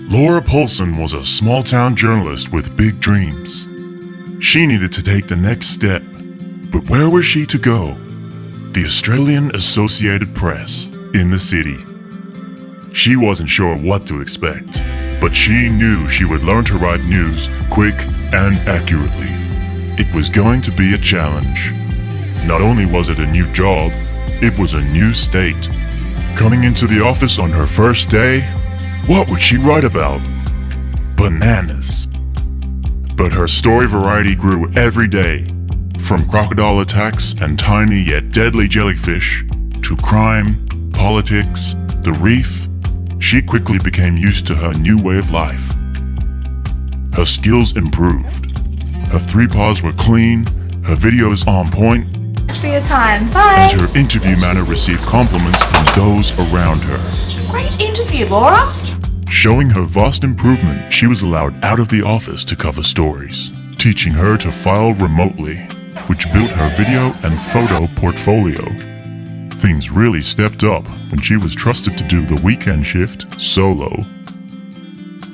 Laura Paulson was a small-town journalist with big dreams. She needed to take the next step, but where was she to go? The Australian Associated Press in the city. She wasn't sure what to expect, but she knew she would learn to write news quick and accurately. It was going to be a challenge. Not only was it a new job, it was a new state. Coming into the office on her first day, what would she write about? Bananas. But her story variety grew every day, from crocodile attacks and tiny yet deadly jellyfish, to crime, politics, the reef. She quickly became used to her new way of life. Her skills improved. Her 3 paws were clean, her videos on point, Thanks for your time. Bye. and her interview manner received compliments from those around her. Great interview, Laura. Showing her vast improvement, she was allowed out of the office to cover stories, teaching her to file remotely, which built her video and photo portfolio. Things really stepped up when she was trusted to do the weekend shift solo.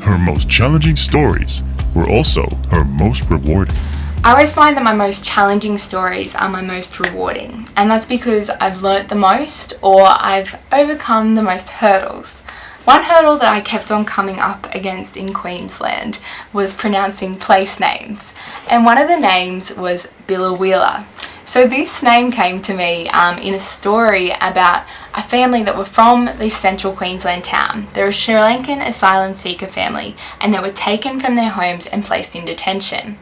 Her most challenging stories were also her most rewarding. I always find that my most challenging stories are my most rewarding, and that's because I've learnt the most or I've overcome the most hurdles. One hurdle that I kept on coming up against in Queensland was pronouncing place names, and one of the names was Biloela. So this name came to me in a story about a family that were from this central Queensland town. They're a Sri Lankan asylum seeker family, and they were taken from their homes and placed in detention.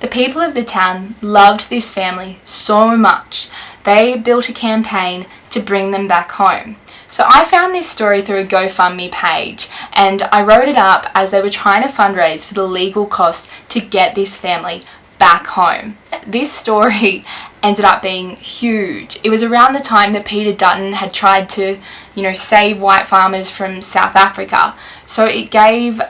The people of the town loved this family so much, they built a campaign to bring them back home. So I found this story through a GoFundMe page, and I wrote it up as they were trying to fundraise for the legal costs to get this family back home. This story ended up being huge. It was around the time that Peter Dutton had tried to, save white farmers from South Africa. So it gave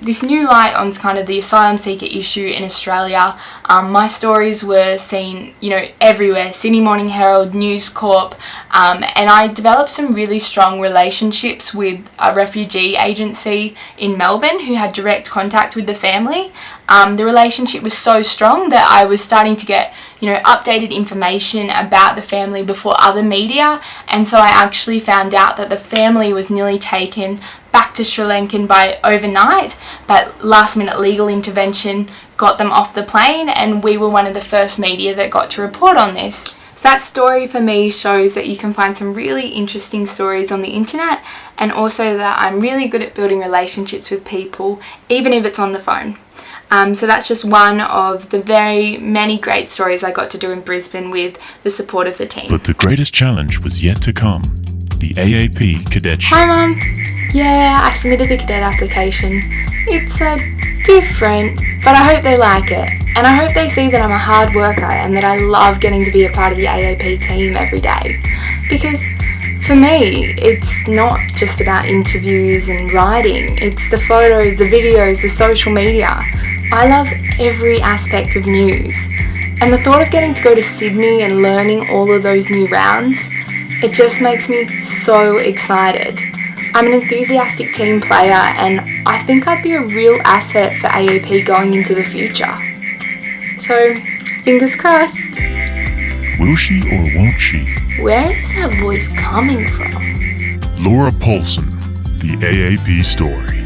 this new light on kind of the asylum seeker issue in Australia. My stories were seen, everywhere, Sydney Morning Herald, News Corp, and I developed some really strong relationships with a refugee agency in Melbourne who had direct contact with the family. The relationship was so strong that I was starting to get, updated information about the family before other media, and so I actually found out that the family was nearly taken back to Sri Lankan by overnight, but last minute legal intervention got them off the plane, and we were one of the first media that got to report on this. So that story for me shows that you can find some really interesting stories on the internet, and also that I'm really good at building relationships with people, even if it's on the phone. So that's just one of the very many great stories I got to do in Brisbane with the support of the team. But the greatest challenge was yet to come, the AAP cadetship. Hi Mum. Yeah, I submitted the cadet application. It's different, but I hope they like it. And I hope they see that I'm a hard worker and that I love getting to be a part of the AAP team every day. Because for me, it's not just about interviews and writing. It's the photos, the videos, the social media. I love every aspect of news. And the thought of getting to go to Sydney and learning all of those new rounds, it just makes me so excited. I'm an enthusiastic team player, and I think I'd be a real asset for AAP going into the future. So, fingers crossed. Will she or won't she? Where is that voice coming from? Laura Paulson, the AAP story.